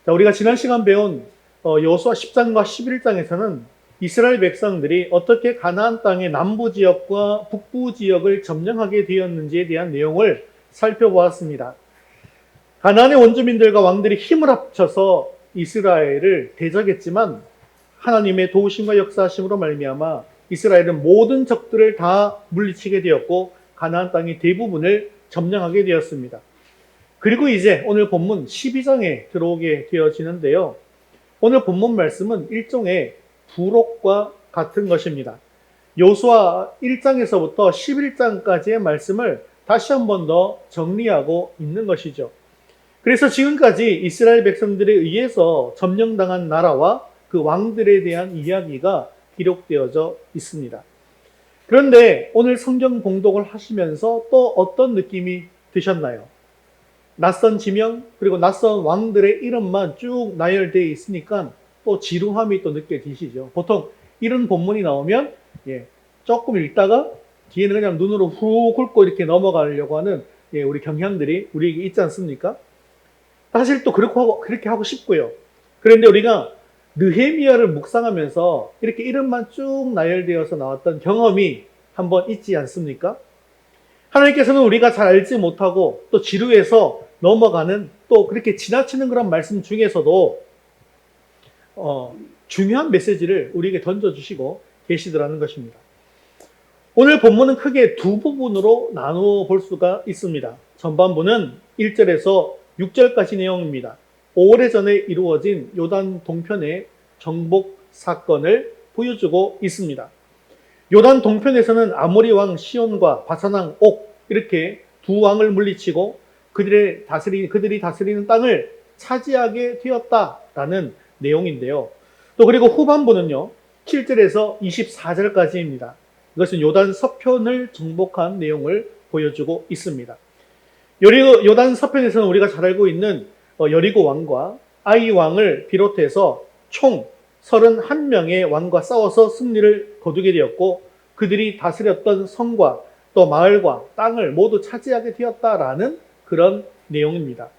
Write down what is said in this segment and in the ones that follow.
자, 우리가 지난 시간 배운 여호수아 10장과 11장에서는 이스라엘 백성들이 어떻게 가나안 땅의 남부 지역과 북부 지역을 점령하게 되었는지에 대한 내용을 살펴보았습니다. 가나안의 원주민들과 왕들이 힘을 합쳐서 이스라엘을 대적했지만 하나님의 도우심과 역사하심으로 말미암아 이스라엘은 모든 적들을 다 물리치게 되었고 가나안 땅의 대부분을 점령하게 되었습니다. 그리고 이제 오늘 본문 12장에 들어오게 되어지는데요. 오늘 본문 말씀은 일종의 부록과 같은 것입니다. 여호수아 1장에서부터 11장까지의 말씀을 다시 한 번 더 정리하고 있는 것이죠. 그래서 지금까지 이스라엘 백성들에 의해서 점령당한 나라와 그 왕들에 대한 이야기가 기록되어져 있습니다. 그런데 오늘 성경 봉독을 하시면서 또 어떤 느낌이 드셨나요? 낯선 지명 그리고 낯선 왕들의 이름만 쭉 나열되어 있으니까 또 지루함이 또 느껴지시죠. 보통 이런 본문이 나오면 조금 읽다가 뒤에는 그냥 눈으로 후 훑고 이렇게 넘어가려고 하는 우리 경향들이 우리에게 있지 않습니까? 사실 또 그렇게 하고 싶고요. 그런데 우리가 느헤미야를 묵상하면서 이렇게 이름만 쭉 나열되어서 나왔던 경험이 한번 있지 않습니까? 하나님께서는 우리가 잘 알지 못하고 또 지루해서 넘어가는 또 그렇게 지나치는 그런 말씀 중에서도 중요한 메시지를 우리에게 던져주시고 계시더라는 것입니다. 오늘 본문은 크게 두 부분으로 나누어 볼 수가 있습니다. 전반부는 1절에서 6절까지 내용입니다. 오래전에 이루어진 요단 동편의 정복 사건을 보여주고 있습니다. 요단 동편에서는 아모리 왕 시온과 바산 왕 옥 이렇게 두 왕을 물리치고 그들이 다스리는 땅을 차지하게 되었다라는 내용인데요. 또 그리고 후반부는요. 7절에서 24절까지입니다. 이것은 요단 서편을 정복한 내용을 보여주고 있습니다. 요단 서편에서는 우리가 잘 알고 있는 여리고 왕과 아이 왕을 비롯해서 총 31명의 왕과 싸워서 승리를 거두게 되었고 그들이 다스렸던 성과 또 마을과 땅을 모두 차지하게 되었다라는 그런 내용입니다.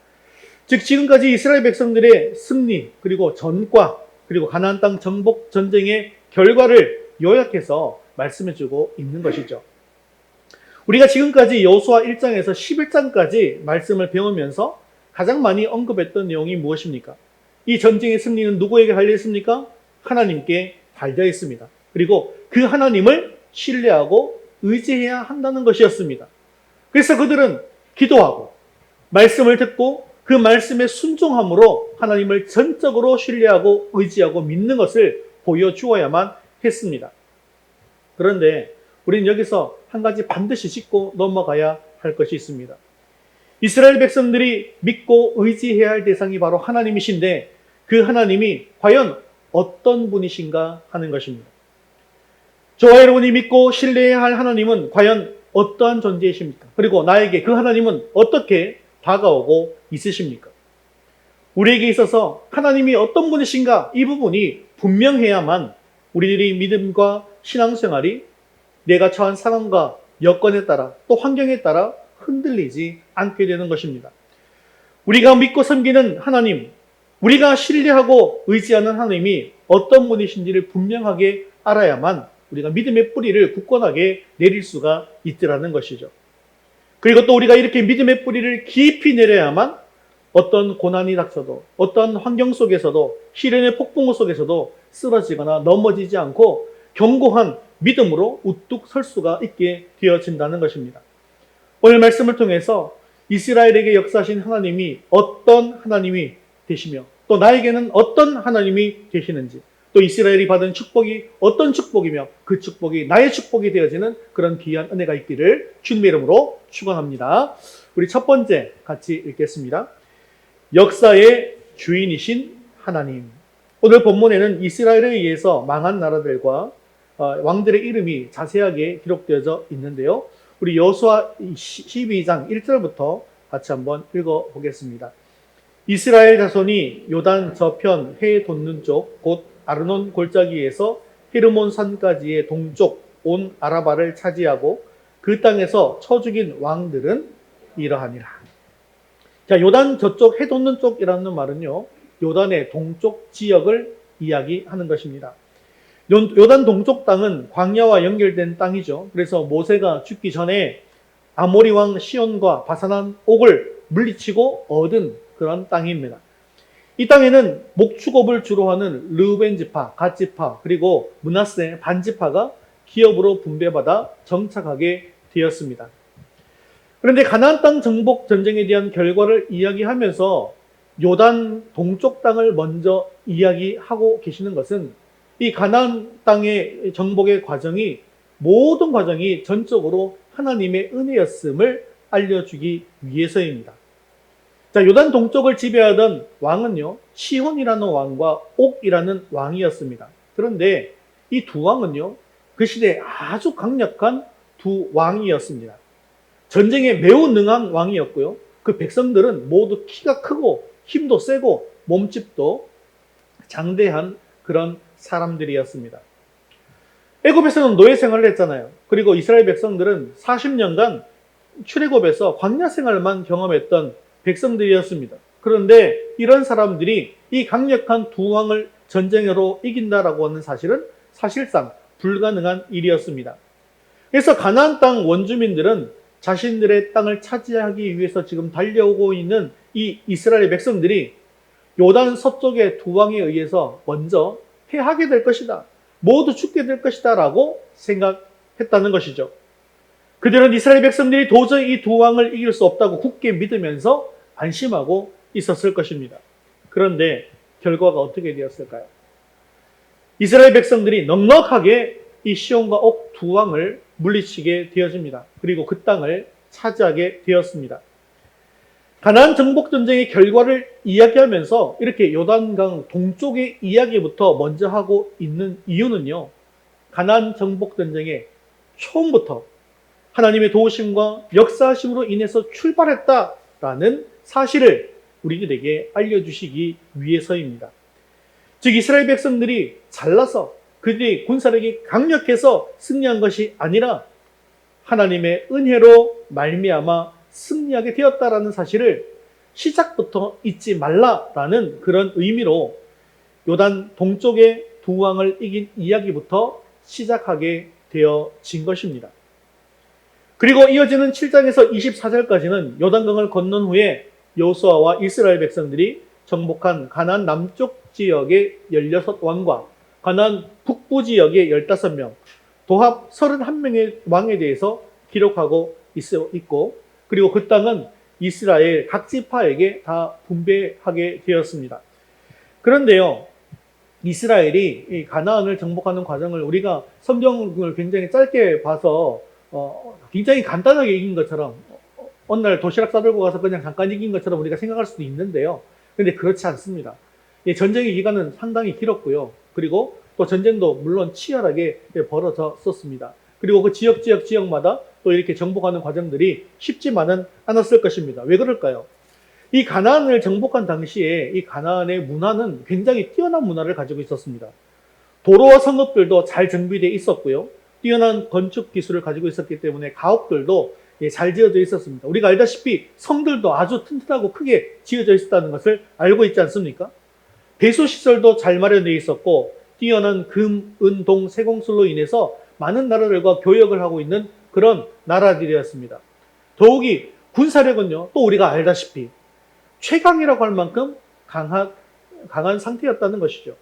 즉 지금까지 이스라엘 백성들의 승리 그리고 전과 그리고 가나안 땅 정복 전쟁의 결과를 요약해서 말씀해주고 있는 것이죠. 우리가 지금까지 여호수아 1장에서 11장까지 말씀을 배우면서 가장 많이 언급했던 내용이 무엇입니까? 이 전쟁의 승리는 누구에게 달려 있습니까? 하나님께 달려 있습니다. 그리고 그 하나님을 신뢰하고 의지해야 한다는 것이었습니다. 그래서 그들은 기도하고 말씀을 듣고 그 말씀에 순종함으로 하나님을 전적으로 신뢰하고 의지하고 믿는 것을 보여주어야만 했습니다. 그런데 우리는 여기서 한 가지 반드시 짚고 넘어가야 할 것이 있습니다. 이스라엘 백성들이 믿고 의지해야 할 대상이 바로 하나님이신데 그 하나님이 과연 어떤 분이신가 하는 것입니다. 저와 여러분이 믿고 신뢰해야 할 하나님은 과연 어떠한 존재이십니까? 그리고 나에게 그 하나님은 어떻게 다가오고 있으십니까? 우리에게 있어서 하나님이 어떤 분이신가 이 부분이 분명해야만 우리들이 믿음과 신앙생활이 내가 처한 상황과 여건에 따라 또 환경에 따라 흔들리지 않게 되는 것입니다. 우리가 믿고 섬기는 하나님, 우리가 신뢰하고 의지하는 하나님이 어떤 분이신지를 분명하게 알아야만 우리가 믿음의 뿌리를 굳건하게 내릴 수가 있더라는 것이죠. 그리고 또 우리가 이렇게 믿음의 뿌리를 깊이 내려야만 어떤 고난이 닥쳐도 어떤 환경 속에서도 시련의 폭풍우 속에서도 쓰러지거나 넘어지지 않고 견고한 믿음으로 우뚝 설 수가 있게 되어진다는 것입니다. 오늘 말씀을 통해서 이스라엘에게 역사하신 하나님이 어떤 하나님이 되시며 또 나에게는 어떤 하나님이 되시는지 또 이스라엘이 받은 축복이 어떤 축복이며 그 축복이 나의 축복이 되어지는 그런 귀한 은혜가 있기를 주님의 이름으로 축원합니다. 우리 첫 번째 같이 읽겠습니다. 역사의 주인이신 하나님. 오늘 본문에는 이스라엘에 의해서 망한 나라들과 왕들의 이름이 자세하게 기록되어져 있는데요. 우리 여호수아 12장 1절부터 같이 한번 읽어보겠습니다. 이스라엘 자손이 요단 저편 해 돋는 쪽 곧 아르논 골짜기에서 헤르몬 산까지의 동쪽 온 아라바를 차지하고 그 땅에서 쳐 죽인 왕들은 이러하니라. 자, 요단 저쪽 해 돋는 쪽이라는 말은요. 요단의 동쪽 지역을 이야기하는 것입니다. 요단 동쪽 땅은 광야와 연결된 땅이죠. 그래서 모세가 죽기 전에 아모리 왕 시온과 바산한 옥을 물리치고 얻은 그런 땅입니다. 이 땅에는 목축업을 주로 하는 르우벤 지파, 갓 지파, 그리고 므낫세 반 지파가 기업으로 분배받아 정착하게 되었습니다. 그런데 가나안 땅 정복 전쟁에 대한 결과를 이야기하면서 요단 동쪽 땅을 먼저 이야기하고 계시는 것은 이 가나안 땅의 정복의 과정이 모든 과정이 전적으로 하나님의 은혜였음을 알려주기 위해서입니다. 자, 요단 동쪽을 지배하던 왕은요, 시혼이라는 왕과 옥이라는 왕이었습니다. 그런데 이 두 왕은요, 그 시대에 아주 강력한 두 왕이었습니다. 전쟁에 매우 능한 왕이었고요. 그 백성들은 모두 키가 크고 힘도 세고 몸집도 장대한 그런 사람들이었습니다. 애굽에서는 노예 생활을 했잖아요. 그리고 이스라엘 백성들은 40년간 출애굽에서 광야 생활만 경험했던 백성들이었습니다. 그런데 이런 사람들이 이 강력한 두 왕을 전쟁으로 이긴다라고 하는 사실은 사실상 불가능한 일이었습니다. 그래서 가나안 땅 원주민들은 자신들의 땅을 차지하기 위해서 지금 달려오고 있는 이 이스라엘 백성들이 요단 서쪽의 두 왕에 의해서 먼저 패하게 될 것이다. 모두 죽게 될 것이다 라고 생각했다는 것이죠. 그들은 이스라엘 백성들이 도저히 이 두 왕을 이길 수 없다고 굳게 믿으면서 안심하고 있었을 것입니다. 그런데 결과가 어떻게 되었을까요? 이스라엘 백성들이 넉넉하게 이 시온과 옥 두 왕을 물리치게 되어집니다. 그리고 그 땅을 차지하게 되었습니다. 가나안 정복 전쟁의 결과를 이야기하면서 이렇게 요단강 동쪽의 이야기부터 먼저 하고 있는 이유는요. 가나안 정복 전쟁의 처음부터 하나님의 도우심과 역사하심으로 인해서 출발했다라는 사실을 우리들에게 알려주시기 위해서입니다. 즉 이스라엘 백성들이 잘나서 그들이 군사력이 강력해서 승리한 것이 아니라 하나님의 은혜로 말미암아 승리하게 되었다라는 사실을 시작부터 잊지 말라라는 그런 의미로 요단 동쪽의 두 왕을 이긴 이야기부터 시작하게 되어진 것입니다. 그리고 이어지는 7장에서 24절까지는 요단강을 건넌 후에 여호수아와 이스라엘 백성들이 정복한 가나안 남쪽 지역의 16왕과 가나안 북부 지역의 15명, 도합 31명의 왕에 대해서 기록하고 있고, 그리고 그 땅은 이스라엘 각 지파에게 다 분배하게 되었습니다. 그런데요, 이스라엘이 이 가나안을 정복하는 과정을 우리가 성경을 굉장히 짧게 봐서 굉장히 간단하게 이긴 것처럼 어느 날 도시락 싸들고 가서 그냥 잠깐 이긴 것처럼 우리가 생각할 수도 있는데요. 근데 그렇지 않습니다. 전쟁의 기간은 상당히 길었고요. 그리고 또 전쟁도 물론 치열하게 벌어졌었습니다. 그리고 그 지역마다 또 이렇게 정복하는 과정들이 쉽지만은 않았을 것입니다. 왜 그럴까요? 이 가나안을 정복한 당시에 이 가나안의 문화는 굉장히 뛰어난 문화를 가지고 있었습니다. 도로와 성읍들도 잘 정비되어 있었고요. 뛰어난 건축 기술을 가지고 있었기 때문에 가옥들도 잘 지어져 있었습니다. 우리가 알다시피 성들도 아주 튼튼하고 크게 지어져 있었다는 것을 알고 있지 않습니까? 배수시설도 잘 마련되어 있었고 뛰어난 금, 은, 동, 세공술로 인해서 많은 나라들과 교역을 하고 있는 그런 나라들이었습니다. 더욱이 군사력은요, 또 우리가 알다시피 최강이라고 할 만큼 강한 상태였다는 것이죠.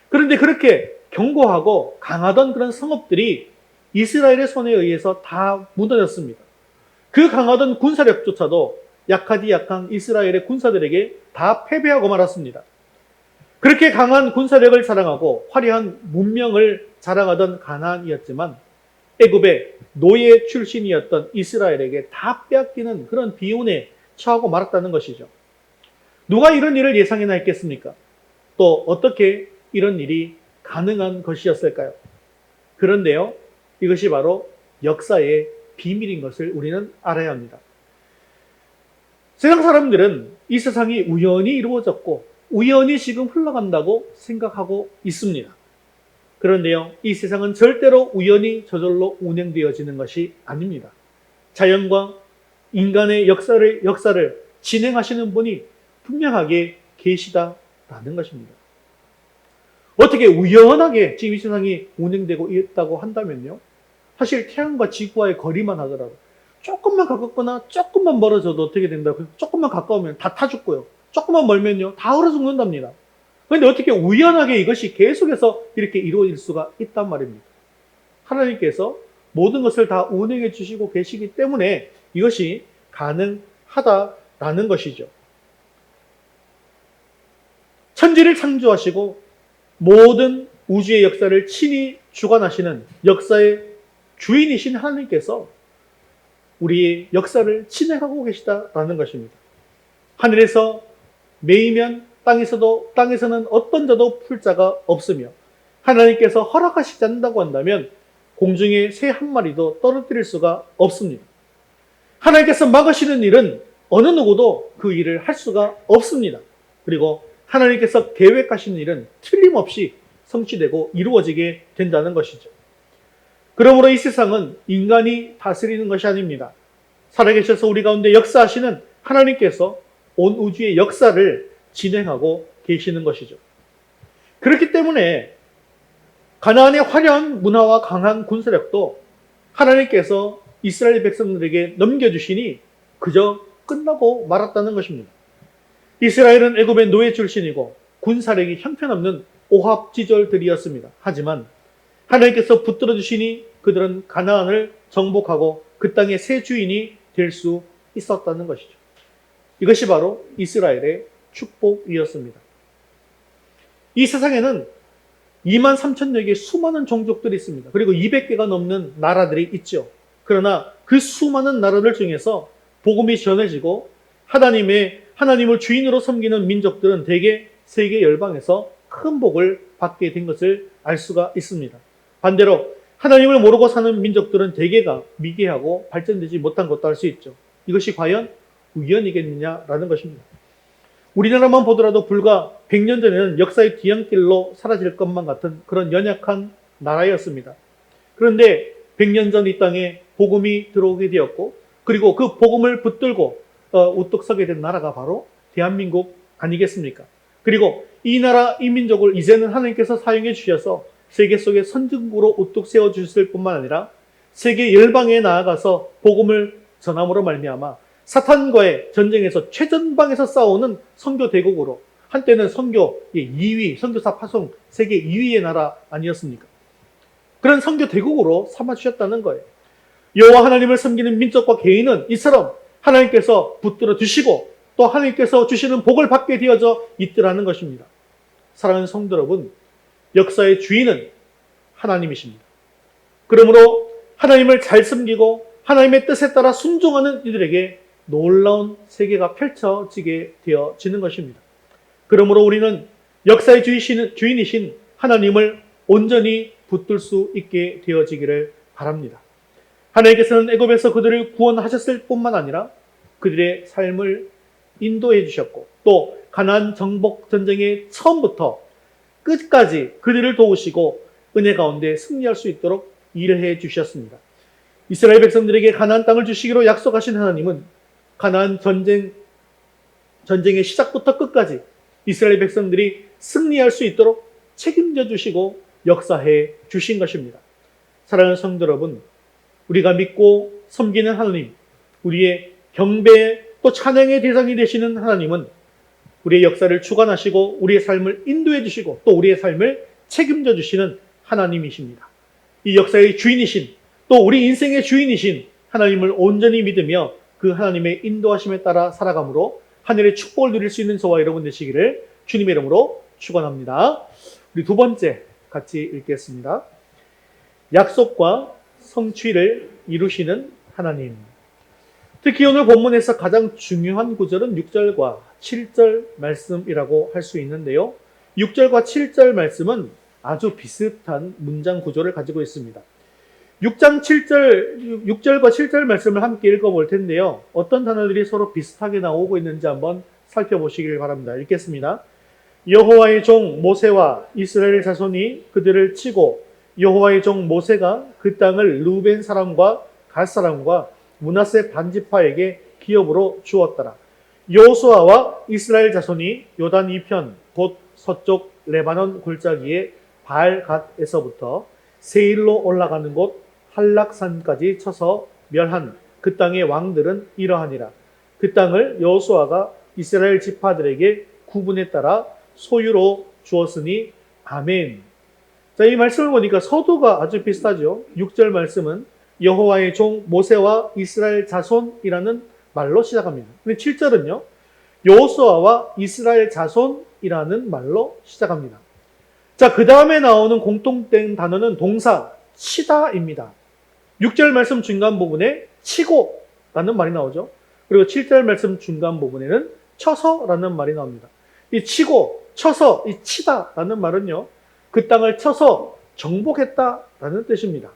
그런데 그렇게 견고하고 강하던 그런 성읍들이 이스라엘의 손에 의해서 다 무너졌습니다. 그 강하던 군사력조차도 약하디 약한 이스라엘의 군사들에게 다 패배하고 말았습니다. 그렇게 강한 군사력을 자랑하고 화려한 문명을 자랑하던 가나안이었지만 애굽의 노예 출신이었던 이스라엘에게 다 빼앗기는 그런 비운에 처하고 말았다는 것이죠. 누가 이런 일을 예상이나 했겠습니까? 또 어떻게 이런 일이 가능한 것이었을까요? 그런데요, 이것이 바로 역사의 비밀인 것을 우리는 알아야 합니다. 세상 사람들은 이 세상이 우연히 이루어졌고 우연히 지금 흘러간다고 생각하고 있습니다. 그런데요, 이 세상은 절대로 우연히 저절로 운행되어지는 것이 아닙니다. 자연과 인간의 역사를 진행하시는 분이 분명하게 계시다 라는 것입니다. 어떻게 우연하게 지금 이 세상이 운행되고 있다고 한다면요. 사실 태양과 지구와의 거리만 하더라도 조금만 가깝거나 조금만 멀어져도 어떻게 된다고요? 조금만 가까우면 다 타 죽고요. 조금만 멀면요. 다 얼어 죽는답니다. 그런데 어떻게 우연하게 이것이 계속해서 이렇게 이루어질 수가 있단 말입니다. 하나님께서 모든 것을 다 운행해 주시고 계시기 때문에 이것이 가능하다라는 것이죠. 천지를 창조하시고 모든 우주의 역사를 친히 주관하시는 역사의 주인이신 하나님께서 우리의 역사를 진행하고 계시다라는 것입니다. 하늘에서 매이면 땅에서는 어떤 자도 풀 자가 없으며 하나님께서 허락하시지 않는다고 한다면 공중에 새 한 마리도 떨어뜨릴 수가 없습니다. 하나님께서 막으시는 일은 어느 누구도 그 일을 할 수가 없습니다. 그리고 하나님께서 계획하시는 일은 틀림없이 성취되고 이루어지게 된다는 것이죠. 그러므로 이 세상은 인간이 다스리는 것이 아닙니다. 살아계셔서 우리 가운데 역사하시는 하나님께서 온 우주의 역사를 진행하고 계시는 것이죠. 그렇기 때문에 가나안의 화려한 문화와 강한 군사력도 하나님께서 이스라엘 백성들에게 넘겨주시니 그저 끝나고 말았다는 것입니다. 이스라엘은 애굽의 노예 출신이고 군사력이 형편없는 오합지졸들이었습니다. 하지만 하나님께서 붙들어 주시니 그들은 가나안을 정복하고 그 땅의 새 주인이 될 수 있었다는 것이죠. 이것이 바로 이스라엘의 축복이었습니다. 이 세상에는 2만 3천여 개의 수많은 종족들이 있습니다. 그리고 200개가 넘는 나라들이 있죠. 그러나 그 수많은 나라들 중에서 복음이 전해지고 하나님을 주인으로 섬기는 민족들은 대개 세계 열방에서 큰 복을 받게 된 것을 알 수가 있습니다. 반대로 하나님을 모르고 사는 민족들은 대개가 미개하고 발전되지 못한 것도 알 수 있죠. 이것이 과연 우연이겠느냐라는 것입니다. 우리나라만 보더라도 불과 100년 전에는 역사의 뒤안길로 사라질 것만 같은 그런 연약한 나라였습니다. 그런데 100년 전 이 땅에 복음이 들어오게 되었고 그리고 그 복음을 붙들고 우뚝 서게 된 나라가 바로 대한민국 아니겠습니까? 그리고 이 나라, 이 민족을 이제는 하나님께서 사용해 주셔서 세계 속의 선진국으로 우뚝 세워주실 뿐만 아니라 세계 열방에 나아가서 복음을 전함으로 말미암아 사탄과의 전쟁에서 최전방에서 싸우는 선교 대국으로 한때는 선교 2위, 선교사 파송 세계 2위의 나라 아니었습니까? 그런 선교 대국으로 삼아주셨다는 거예요. 여호와 하나님을 섬기는 민족과 개인은 이처럼 하나님께서 붙들어 주시고 또 하나님께서 주시는 복을 받게 되어져 있더라는 것입니다. 사랑하는 성도 여러분, 역사의 주인은 하나님이십니다. 그러므로 하나님을 잘 섬기고 하나님의 뜻에 따라 순종하는 이들에게 놀라운 세계가 펼쳐지게 되어지는 것입니다. 그러므로 우리는 역사의 주인이신 하나님을 온전히 붙들 수 있게 되어지기를 바랍니다. 하나님께서는 애굽에서 그들을 구원하셨을 뿐만 아니라 그들의 삶을 인도해 주셨고 또 가나안 정복 전쟁의 처음부터 끝까지 그들을 도우시고 은혜 가운데 승리할 수 있도록 일해 주셨습니다. 이스라엘 백성들에게 가나안 땅을 주시기로 약속하신 하나님은 가나안 전쟁의 시작부터 끝까지 이스라엘 백성들이 승리할 수 있도록 책임져 주시고 역사해 주신 것입니다. 사랑하는 성도 여러분, 우리가 믿고 섬기는 하나님, 우리의 경배 또 찬양의 대상이 되시는 하나님은 우리의 역사를 주관하시고 우리의 삶을 인도해 주시고 또 우리의 삶을 책임져 주시는 하나님이십니다. 이 역사의 주인이신 또 우리 인생의 주인이신 하나님을 온전히 믿으며 그 하나님의 인도하심에 따라 살아감으로 하늘의 축복을 누릴 수 있는 저와 여러분 되시기를 주님의 이름으로 축원합니다. 우리 두 번째 같이 읽겠습니다. 약속과 성취를 이루시는 하나님. 특히 오늘 본문에서 가장 중요한 구절은 6절과 7절 말씀이라고 할 수 있는데요. 6절과 7절 말씀은 아주 비슷한 문장 구조를 가지고 있습니다. 6절과 7절 말씀을 함께 읽어볼 텐데요. 어떤 단어들이 서로 비슷하게 나오고 있는지 한번 살펴보시길 바랍니다. 읽겠습니다. 여호와의 종 모세와 이스라엘 자손이 그들을 치고 여호와의 종 모세가 그 땅을 루벤 사람과 갓 사람과 므낫세 반지파에게 기업으로 주었더라. 여호수아와 이스라엘 자손이 요단 이편 곧 서쪽 레바논 골짜기의 바알갓에서부터 세일로 올라가는 곳 할락산까지 쳐서 멸한 그 땅의 왕들은 이러하니라. 그 땅을 여호수아가 이스라엘 지파들에게 구분에 따라 소유로 주었으니 아멘. 자, 이 말씀을 보니까 서두가 아주 비슷하죠. 6절 말씀은 여호와의 종 모세와 이스라엘 자손이라는 말로 시작합니다. 근데 7절은요. 여호수아와 이스라엘 자손이라는 말로 시작합니다. 자, 그 다음에 나오는 공통된 단어는 동사 치다입니다. 6절 말씀 중간 부분에 치고라는 말이 나오죠. 그리고 7절 말씀 중간 부분에는 쳐서라는 말이 나옵니다. 이 치고, 쳐서, 이 치다라는 말은요. 그 땅을 쳐서 정복했다라는 뜻입니다.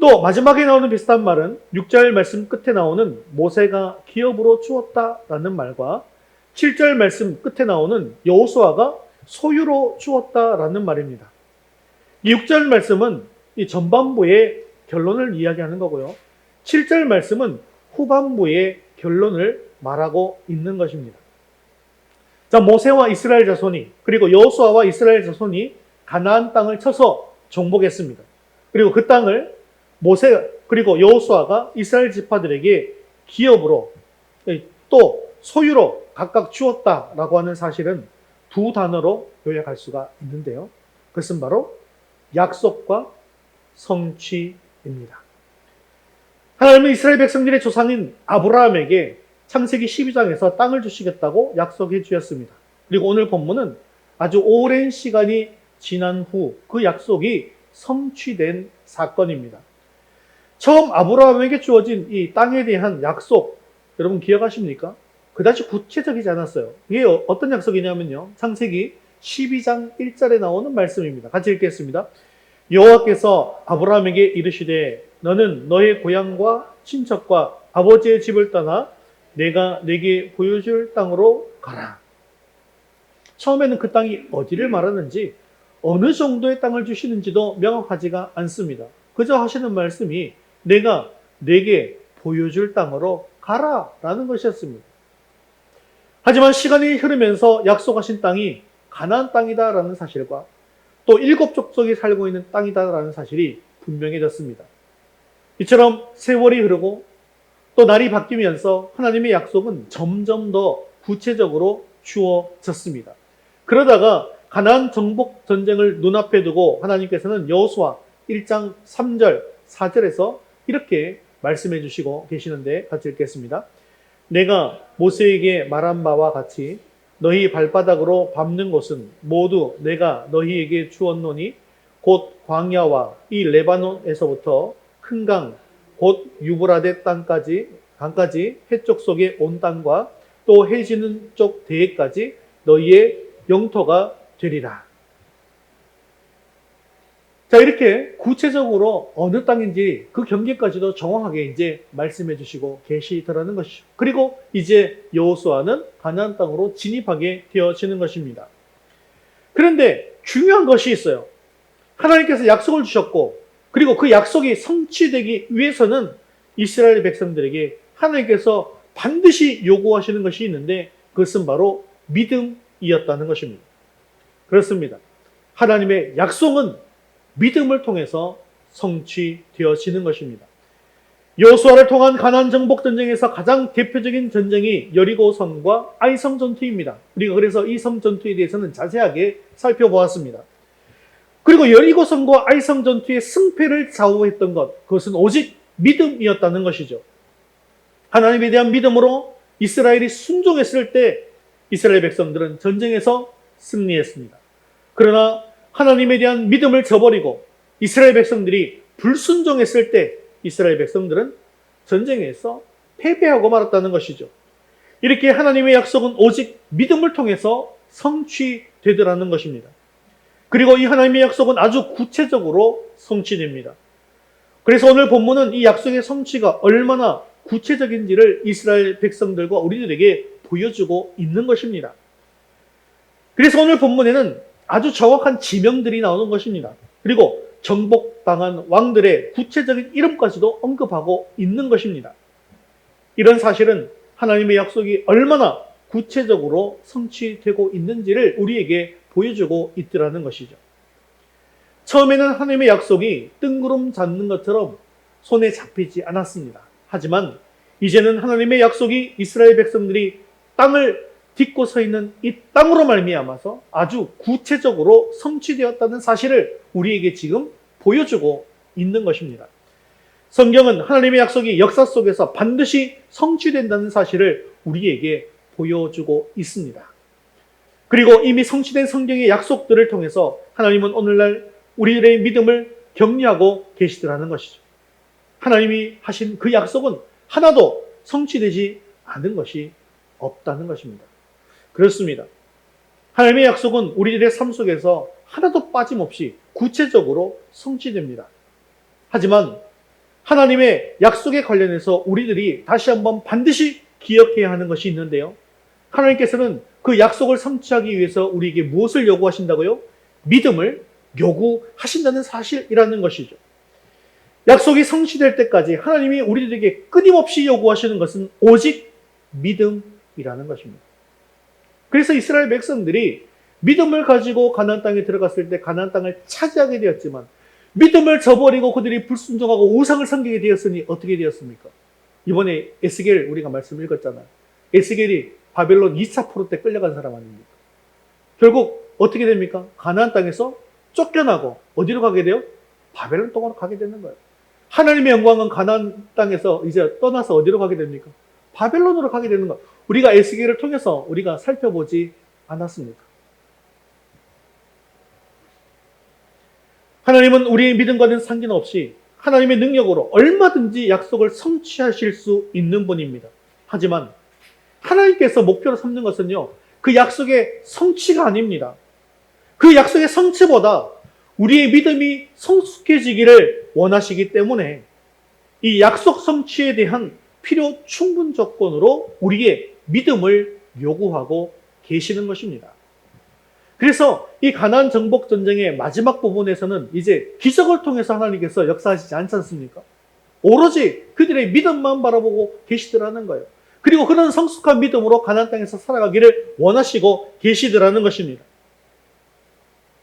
또 마지막에 나오는 비슷한 말은 6절 말씀 끝에 나오는 모세가 기업으로 주었다라는 말과 7절 말씀 끝에 나오는 여호수아가 소유로 주었다라는 말입니다. 이 6절 말씀은 이 전반부의 결론을 이야기하는 거고요. 7절 말씀은 후반부의 결론을 말하고 있는 것입니다. 자, 모세와 이스라엘 자손이 그리고 여호수아와 이스라엘 자손이 가나안 땅을 쳐서 정복했습니다. 그리고 그 땅을 모세 그리고 여호수아가 이스라엘 지파들에게 기업으로 또 소유로 각각 주었다라고 하는 사실은 두 단어로 요약할 수가 있는데요. 그것은 바로 약속과 성취입니다. 하나님은 이스라엘 백성들의 조상인 아브라함에게 창세기 12장에서 땅을 주시겠다고 약속해 주셨습니다. 그리고 오늘 본문은 아주 오랜 시간이 지난 후 그 약속이 성취된 사건입니다. 처음 아브라함에게 주어진 이 땅에 대한 약속, 여러분 기억하십니까? 그다지 구체적이지 않았어요. 이게 어떤 약속이냐면요. 창세기 12장 1절에 나오는 말씀입니다. 같이 읽겠습니다. 여호와께서 아브라함에게 이르시되 너는 너의 고향과 친척과 아버지의 집을 떠나 내가 내게 보여줄 땅으로 가라. 처음에는 그 땅이 어디를 말하는지 어느 정도의 땅을 주시는지도 명확하지가 않습니다. 그저 하시는 말씀이 내가 내게 보여줄 땅으로 가라라는 것이었습니다. 하지만 시간이 흐르면서 약속하신 땅이 가나안 땅이다라는 사실과 또 일곱 족속이 살고 있는 땅이다라는 사실이 분명해졌습니다. 이처럼 세월이 흐르고 또 날이 바뀌면서 하나님의 약속은 점점 더 구체적으로 주어졌습니다. 그러다가 가나안 정복 전쟁을 눈앞에 두고 하나님께서는 여호수아 1장 3절, 4절에서 이렇게 말씀해 주시고 계시는데 같이 읽겠습니다. 내가 모세에게 말한 바와 같이 너희 발바닥으로 밟는 곳은 모두 내가 너희에게 주었노니 곧 광야와 이 레바논에서부터 큰 강, 곧 유브라데 강까지 해쪽 속에 온 땅과 또 해지는 쪽 대해까지 너희의 영토가 되리라. 자, 이렇게 구체적으로 어느 땅인지 그 경계까지도 정확하게 이제 말씀해 주시고 계시더라는 것이죠. 그리고 이제 여호수아는 가나안 땅으로 진입하게 되어지는 것입니다. 그런데 중요한 것이 있어요. 하나님께서 약속을 주셨고 그리고 그 약속이 성취되기 위해서는 이스라엘 백성들에게 하나님께서 반드시 요구하시는 것이 있는데 그것은 바로 믿음이었다는 것입니다. 그렇습니다. 하나님의 약속은 믿음을 통해서 성취되어지는 것입니다. 여호수아를 통한 가나안 정복 전쟁에서 가장 대표적인 전쟁이 여리고성과 아이성 전투입니다. 우리가 그래서 이 성 전투에 대해서는 자세하게 살펴보았습니다. 그리고 여리고성과 아이성 전투의 승패를 좌우했던 것, 그것은 오직 믿음이었다는 것이죠. 하나님에 대한 믿음으로 이스라엘이 순종했을 때 이스라엘 백성들은 전쟁에서 승리했습니다. 그러나 하나님에 대한 믿음을 저버리고 이스라엘 백성들이 불순종했을 때 이스라엘 백성들은 전쟁에서 패배하고 말았다는 것이죠. 이렇게 하나님의 약속은 오직 믿음을 통해서 성취되더라는 것입니다. 그리고 이 하나님의 약속은 아주 구체적으로 성취됩니다. 그래서 오늘 본문은 이 약속의 성취가 얼마나 구체적인지를 이스라엘 백성들과 우리들에게 보여주고 있는 것입니다. 그래서 오늘 본문에는 아주 정확한 지명들이 나오는 것입니다. 그리고 정복당한 왕들의 구체적인 이름까지도 언급하고 있는 것입니다. 이런 사실은 하나님의 약속이 얼마나 구체적으로 성취되고 있는지를 우리에게 보여주고 있더라는 것이죠. 처음에는 하나님의 약속이 뜬구름 잡는 것처럼 손에 잡히지 않았습니다. 하지만 이제는 하나님의 약속이 이스라엘 백성들이 땅을 딛고 서 있는 이 땅으로 말미암아서 아주 구체적으로 성취되었다는 사실을 우리에게 지금 보여주고 있는 것입니다. 성경은 하나님의 약속이 역사 속에서 반드시 성취된다는 사실을 우리에게 보여주고 있습니다. 그리고 이미 성취된 성경의 약속들을 통해서 하나님은 오늘날 우리들의 믿음을 격려하고 계시더라는 것이죠. 하나님이 하신 그 약속은 하나도 성취되지 않은 것이 없다는 것입니다. 그렇습니다. 하나님의 약속은 우리들의 삶 속에서 하나도 빠짐없이 구체적으로 성취됩니다. 하지만 하나님의 약속에 관련해서 우리들이 다시 한번 반드시 기억해야 하는 것이 있는데요. 하나님께서는 그 약속을 성취하기 위해서 우리에게 무엇을 요구하신다고요? 믿음을 요구하신다는 사실이라는 것이죠. 약속이 성취될 때까지 하나님이 우리들에게 끊임없이 요구하시는 것은 오직 믿음이라는 것입니다. 그래서 이스라엘 백성들이 믿음을 가지고 가나안 땅에 들어갔을 때 가나안 땅을 차지하게 되었지만 믿음을 저버리고 그들이 불순종하고 우상을 섬기게 되었으니 어떻게 되었습니까? 이번에 에스겔 우리가 말씀 읽었잖아요. 에스겔이 바벨론 2차 포로 때 끌려간 사람 아닙니까? 결국 어떻게 됩니까? 가나안 땅에서 쫓겨나고 어디로 가게 돼요? 바벨론 땅으로 가게 되는 거예요. 하나님의 영광은 가나안 땅에서 이제 떠나서 어디로 가게 됩니까? 바벨론으로 가게 되는 거예요. 우리가 에스겔을 통해서 우리가 살펴보지 않았습니까? 하나님은 우리의 믿음과는 상관없이 하나님의 능력으로 얼마든지 약속을 성취하실 수 있는 분입니다. 하지만 하나님께서 목표로 삼는 것은요, 그 약속의 성취가 아닙니다. 그 약속의 성취보다 우리의 믿음이 성숙해지기를 원하시기 때문에 이 약속 성취에 대한 필요 충분 조건으로 우리의 믿음을 요구하고 계시는 것입니다. 그래서 이 가나안 정복 전쟁의 마지막 부분에서는 이제 기적을 통해서 하나님께서 역사하시지 않지 않습니까? 오로지 그들의 믿음만 바라보고 계시더라는 거예요. 그리고 그런 성숙한 믿음으로 가나안 땅에서 살아가기를 원하시고 계시더라는 것입니다.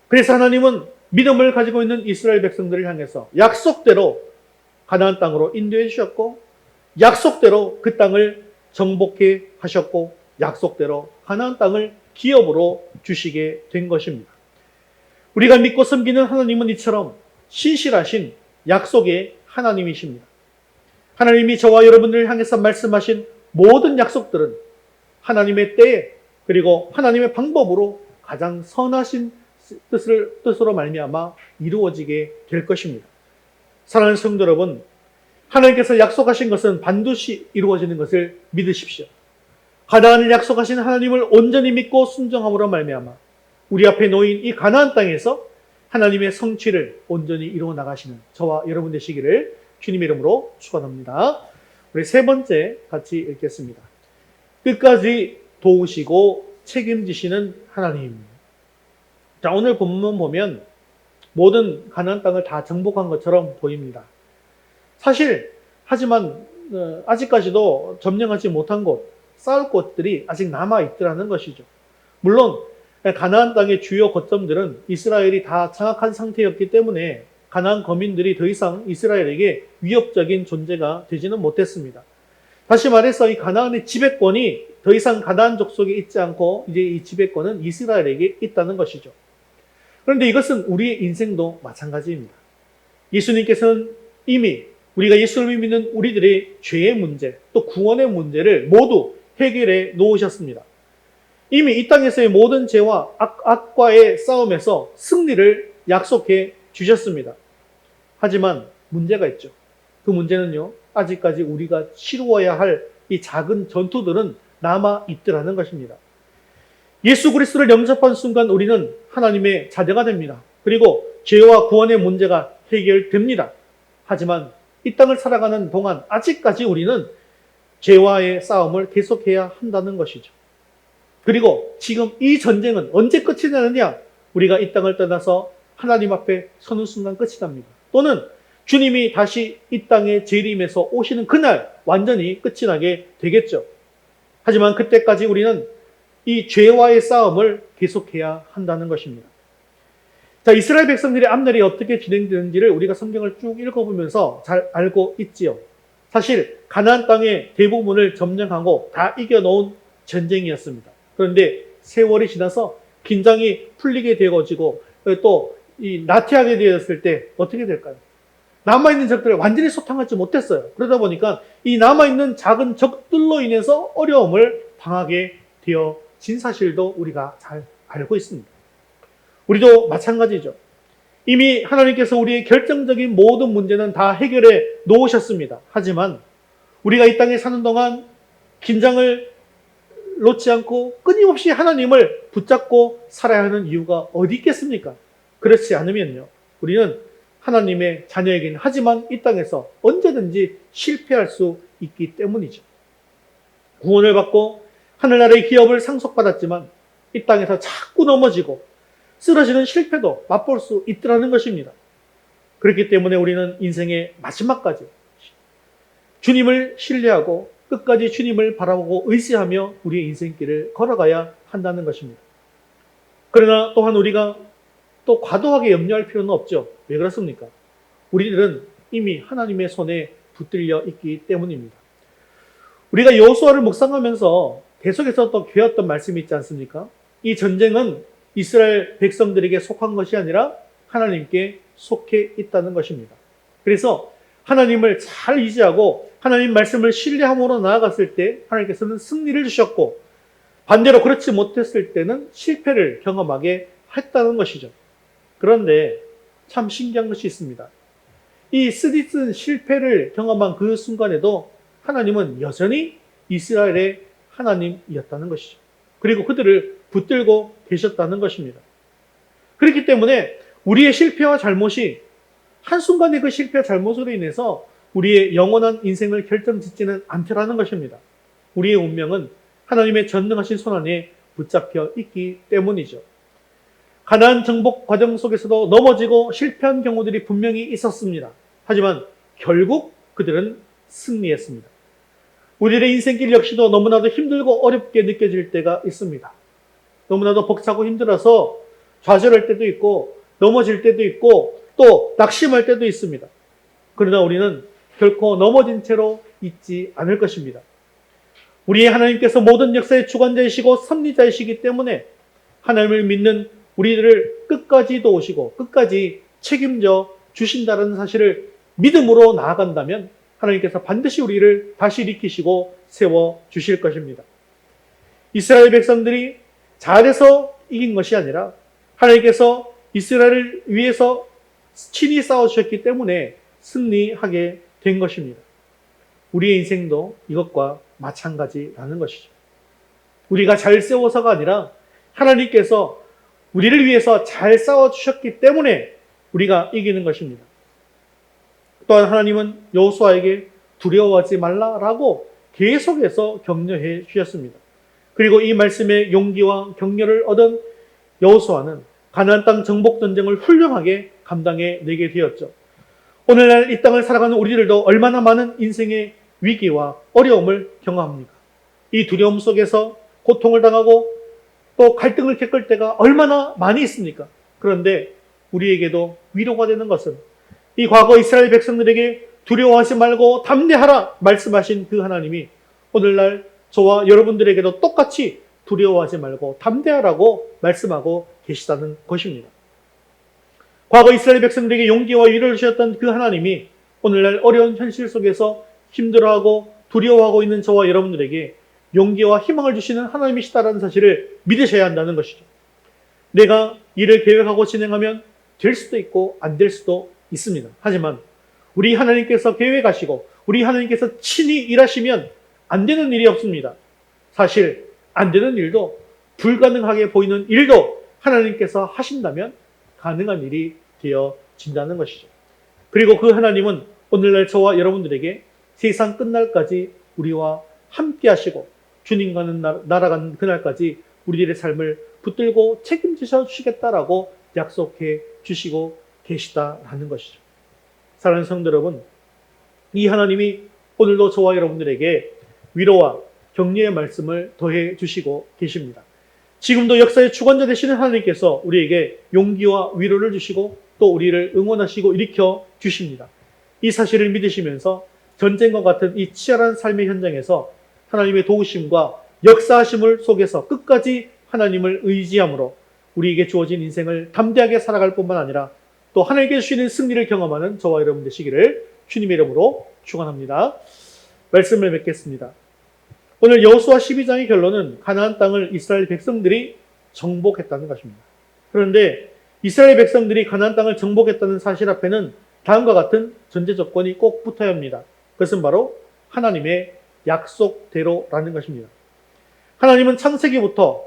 그래서 하나님은 믿음을 가지고 있는 이스라엘 백성들을 향해서 약속대로 가나안 땅으로 인도해 주셨고 약속대로 그 땅을 정복해 하셨고 약속대로 가나안 땅을 기업으로 주시게 된 것입니다. 우리가 믿고 섬기는 하나님은 이처럼 신실하신 약속의 하나님이십니다. 하나님이 저와 여러분들을 향해서 말씀하신 모든 약속들은 하나님의 때에 그리고 하나님의 방법으로 가장 선하신 뜻으로 말미암아 이루어지게 될 것입니다. 사랑하는 성도 여러분, 하나님께서 약속하신 것은 반드시 이루어지는 것을 믿으십시오. 가나안을 약속하신 하나님을 온전히 믿고 순종함으로 말미암아 우리 앞에 놓인 이 가나안 땅에서 하나님의 성취를 온전히 이루어 나가시는 저와 여러분 되시기를 주님의 이름으로 축원합니다. 우리 세 번째 같이 읽겠습니다. 끝까지 도우시고 책임지시는 하나님. 자, 오늘 본문 보면 모든 가나안 땅을 다 정복한 것처럼 보입니다. 사실 하지만 아직까지도 점령하지 못한 곳, 쌓을 곳들이 아직 남아있더라는 것이죠. 물론 가나안 땅의 주요 거점들은 이스라엘이 다 장악한 상태였기 때문에 가나안 거민들이 더 이상 이스라엘에게 위협적인 존재가 되지는 못했습니다. 다시 말해서 이 가나안의 지배권이 더 이상 가나안 족속에 있지 않고 이제 이 지배권은 이스라엘에게 있다는 것이죠. 그런데 이것은 우리의 인생도 마찬가지입니다. 예수님께서는 이미 우리가 예수를 믿는 우리들의 죄의 문제, 또 구원의 문제를 모두 해결해 놓으셨습니다. 이미 이 땅에서의 모든 죄와 악과의 싸움에서 승리를 약속해 주셨습니다. 하지만 문제가 있죠. 그 문제는요, 아직까지 우리가 치루어야 할 이 작은 전투들은 남아 있더라는 것입니다. 예수 그리스도를 영접한 순간 우리는 하나님의 자녀가 됩니다. 그리고 죄와 구원의 문제가 해결됩니다. 하지만 이 땅을 살아가는 동안 아직까지 우리는 죄와의 싸움을 계속해야 한다는 것이죠. 그리고 지금 이 전쟁은 언제 끝이 나느냐? 우리가 이 땅을 떠나서 하나님 앞에 서는 순간 끝이 납니다. 또는 주님이 다시 이 땅에 재림해서 오시는 그날 완전히 끝이 나게 되겠죠. 하지만 그때까지 우리는 이 죄와의 싸움을 계속해야 한다는 것입니다. 자, 이스라엘 백성들의 앞날이 어떻게 진행되는지를 우리가 성경을 쭉 읽어보면서 잘 알고 있지요. 사실 가나안 땅의 대부분을 점령하고 다 이겨놓은 전쟁이었습니다. 그런데 세월이 지나서 긴장이 풀리게 되어지고 또 이 나태하게 되었을 때 어떻게 될까요? 남아있는 적들을 완전히 소탕하지 못했어요. 그러다 보니까 이 남아있는 작은 적들로 인해서 어려움을 당하게 되어진 사실도 우리가 잘 알고 있습니다. 우리도 마찬가지죠. 이미 하나님께서 우리의 결정적인 모든 문제는 다 해결해 놓으셨습니다. 하지만 우리가 이 땅에 사는 동안 긴장을 놓지 않고 끊임없이 하나님을 붙잡고 살아야 하는 이유가 어디 있겠습니까? 그렇지 않으면요, 우리는 하나님의 자녀이긴 하지만 이 땅에서 언제든지 실패할 수 있기 때문이죠. 구원을 받고 하늘나라의 기업을 상속받았지만 이 땅에서 자꾸 넘어지고 쓰러지는 실패도 맛볼 수 있더라는 것입니다. 그렇기 때문에 우리는 인생의 마지막까지 주님을 신뢰하고 끝까지 주님을 바라보고 의지하며 우리의 인생길을 걸어가야 한다는 것입니다. 그러나 또한 우리가 또 과도하게 염려할 필요는 없죠. 왜 그렇습니까? 우리들은 이미 하나님의 손에 붙들려 있기 때문입니다. 우리가 여호수아를 묵상하면서 계속해서 또 배웠던 말씀이 있지 않습니까? 이 전쟁은 이스라엘 백성들에게 속한 것이 아니라 하나님께 속해 있다는 것입니다. 그래서 하나님을 잘 의지하고 하나님 말씀을 신뢰함으로 나아갔을 때 하나님께서는 승리를 주셨고, 반대로 그렇지 못했을 때는 실패를 경험하게 했다는 것이죠. 그런데 참 신기한 것이 있습니다. 이 쓰디쓴 실패를 경험한 그 순간에도 하나님은 여전히 이스라엘의 하나님이었다는 것이죠. 그리고 그들을 붙들고 계셨다는 것입니다. 그렇기 때문에 우리의 실패와 잘못이 한순간의 그 실패와 잘못으로 인해서 우리의 영원한 인생을 결정짓지는 않더라는 것입니다. 우리의 운명은 하나님의 전능하신 손 안에 붙잡혀 있기 때문이죠. 가나안 정복 과정 속에서도 넘어지고 실패한 경우들이 분명히 있었습니다. 하지만 결국 그들은 승리했습니다. 우리의 인생길 역시도 너무나도 힘들고 어렵게 느껴질 때가 있습니다. 너무나도 벅차고 힘들어서 좌절할 때도 있고 넘어질 때도 있고 또 낙심할 때도 있습니다. 그러나 우리는 결코 넘어진 채로 있지 않을 것입니다. 우리의 하나님께서 모든 역사의 주관자이시고 섭리자이시기 때문에 하나님을 믿는 우리들을 끝까지 도우시고 끝까지 책임져 주신다는 사실을 믿음으로 나아간다면 하나님께서 반드시 우리를 다시 일으키시고 세워 주실 것입니다. 이스라엘 백성들이 잘해서 이긴 것이 아니라 하나님께서 이스라엘을 위해서 친히 싸워주셨기 때문에 승리하게 된 것입니다. 우리의 인생도 이것과 마찬가지라는 것이죠. 우리가 잘 싸워서가 아니라 하나님께서 우리를 위해서 잘 싸워주셨기 때문에 우리가 이기는 것입니다. 또한 하나님은 여호수아에게 두려워하지 말라라고 계속해서 격려해 주셨습니다. 그리고 이 말씀에 용기와 격려를 얻은 여호수아는 가나안 땅 정복 전쟁을 훌륭하게 감당해 내게 되었죠. 오늘날 이 땅을 살아가는 우리들도 얼마나 많은 인생의 위기와 어려움을 경험합니까? 이 두려움 속에서 고통을 당하고 또 갈등을 겪을 때가 얼마나 많이 있습니까? 그런데 우리에게도 위로가 되는 것은 이 과거 이스라엘 백성들에게 두려워하지 말고 담대하라 말씀하신 그 하나님이 오늘날 저와 여러분들에게도 똑같이 두려워하지 말고 담대하라고 말씀하고 계시다는 것입니다. 과거 이스라엘 백성들에게 용기와 위로를 주셨던 그 하나님이 오늘날 어려운 현실 속에서 힘들어하고 두려워하고 있는 저와 여러분들에게 용기와 희망을 주시는 하나님이시다라는 사실을 믿으셔야 한다는 것이죠. 내가 일을 계획하고 진행하면 될 수도 있고 안 될 수도 있습니다. 하지만 우리 하나님께서 계획하시고 우리 하나님께서 친히 일하시면 안 되는 일이 없습니다. 사실 안 되는 일도 불가능하게 보이는 일도 하나님께서 하신다면 가능한 일이 되어진다는 것이죠. 그리고 그 하나님은 오늘날 저와 여러분들에게 세상 끝날까지 우리와 함께 하시고 주님과는 날아가는 그날까지 우리들의 삶을 붙들고 책임지셔 주시겠다라고 약속해 주시고 계시다라는 것이죠. 사랑하는 성도 여러분, 이 하나님이 오늘도 저와 여러분들에게 위로와 격려의 말씀을 더해 주시고 계십니다. 지금도 역사의 주관자 되시는 하나님께서 우리에게 용기와 위로를 주시고 또 우리를 응원하시고 일으켜 주십니다. 이 사실을 믿으시면서 전쟁과 같은 이 치열한 삶의 현장에서 하나님의 도우심과 역사하심을 속에서 끝까지 하나님을 의지함으로 우리에게 주어진 인생을 담대하게 살아갈 뿐만 아니라 또 하나님께 주시는 승리를 경험하는 저와 여러분 되시기를 주님의 이름으로 축원합니다. 말씀을 맺겠습니다. 오늘 여호수아 12장의 결론은 가나안 땅을 이스라엘 백성들이 정복했다는 것입니다. 그런데 이스라엘 백성들이 가나안 땅을 정복했다는 사실 앞에는 다음과 같은 전제 조건이 꼭 붙어야 합니다. 그것은 바로 하나님의 약속대로라는 것입니다. 하나님은 창세기부터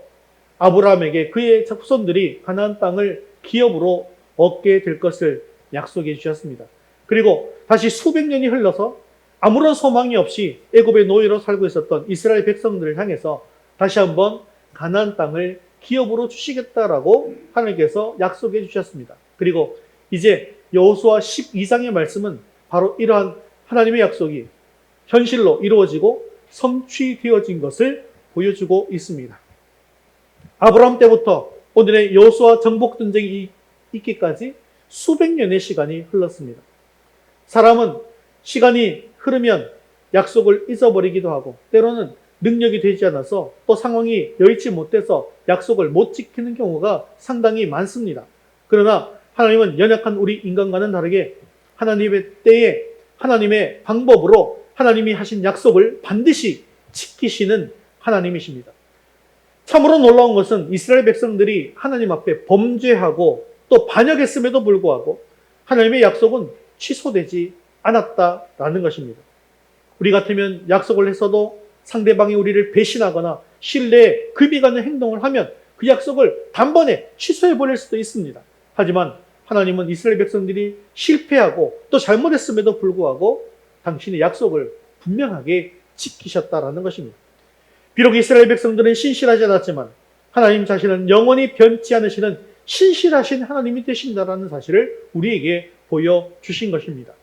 아브라함에게 그의 후손들이 가나안 땅을 기업으로 얻게 될 것을 약속해 주셨습니다. 그리고 다시 수백 년이 흘러서 아무런 소망이 없이 애굽의 노예로 살고 있었던 이스라엘 백성들을 향해서 다시 한번 가나안 땅을 기업으로 주시겠다라고 하나님께서 약속해 주셨습니다. 그리고 이제 여호수아 12장의 말씀은 바로 이러한 하나님의 약속이 현실로 이루어지고 성취되어진 것을 보여주고 있습니다. 아브라함 때부터 오늘의 여호수아 정복 전쟁이 있기까지 수백 년의 시간이 흘렀습니다. 사람은 시간이 흐르면 약속을 잊어버리기도 하고 때로는 능력이 되지 않아서 또 상황이 여의치 못해서 약속을 못 지키는 경우가 상당히 많습니다. 그러나 하나님은 연약한 우리 인간과는 다르게 하나님의 때에 하나님의 방법으로 하나님이 하신 약속을 반드시 지키시는 하나님이십니다. 참으로 놀라운 것은 이스라엘 백성들이 하나님 앞에 범죄하고 또 반역했음에도 불구하고 하나님의 약속은 취소되지 않았다라는 것입니다. 우리 같으면 약속을 했어도 상대방이 우리를 배신하거나 신뢰에 금이 가는 행동을 하면 그 약속을 단번에 취소해버릴 수도 있습니다. 하지만 하나님은 이스라엘 백성들이 실패하고 또 잘못했음에도 불구하고 당신의 약속을 분명하게 지키셨다라는 것입니다. 비록 이스라엘 백성들은 신실하지 않았지만 하나님 자신은 영원히 변치 않으시는 신실하신 하나님이 되신다라는 사실을 우리에게 보여주신 것입니다.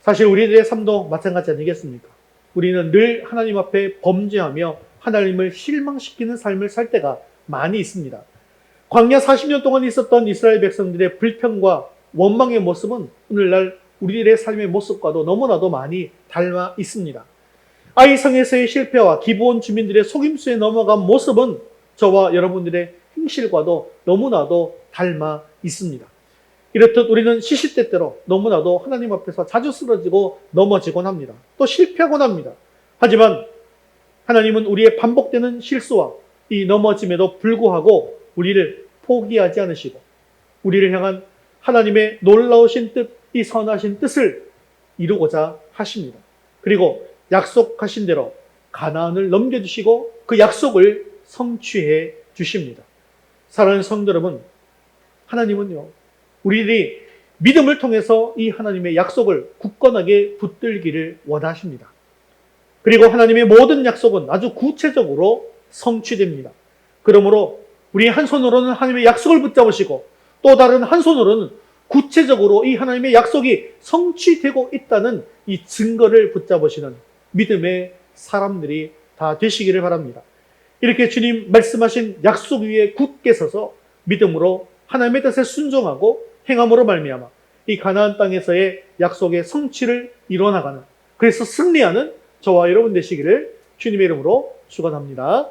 사실 우리들의 삶도 마찬가지 아니겠습니까? 우리는 늘 하나님 앞에 범죄하며 하나님을 실망시키는 삶을 살 때가 많이 있습니다. 광야 40년 동안 있었던 이스라엘 백성들의 불평과 원망의 모습은 오늘날 우리들의 삶의 모습과도 너무나도 많이 닮아 있습니다. 아이성에서의 실패와 기브온 주민들의 속임수에 넘어간 모습은 저와 여러분들의 행실과도 너무나도 닮아 있습니다. 이렇듯 우리는 시시때때로 너무나도 하나님 앞에서 자주 쓰러지고 넘어지곤 합니다. 또 실패하곤 합니다. 하지만 하나님은 우리의 반복되는 실수와 이 넘어짐에도 불구하고 우리를 포기하지 않으시고 우리를 향한 하나님의 놀라우신 뜻, 이 선하신 뜻을 이루고자 하십니다. 그리고 약속하신 대로 가나안을 넘겨주시고 그 약속을 성취해 주십니다. 사랑하는 성도 여러분, 하나님은요, 우리들이 믿음을 통해서 이 하나님의 약속을 굳건하게 붙들기를 원하십니다. 그리고 하나님의 모든 약속은 아주 구체적으로 성취됩니다. 그러므로 우리 한 손으로는 하나님의 약속을 붙잡으시고 또 다른 한 손으로는 구체적으로 이 하나님의 약속이 성취되고 있다는 이 증거를 붙잡으시는 믿음의 사람들이 다 되시기를 바랍니다. 이렇게 주님 말씀하신 약속 위에 굳게 서서 믿음으로 하나님의 뜻에 순종하고 행함으로 말미암아 이 가나안 땅에서의 약속의 성취를 이뤄나가는, 그래서 승리하는 저와 여러분 되시기를 주님의 이름으로 축원합니다.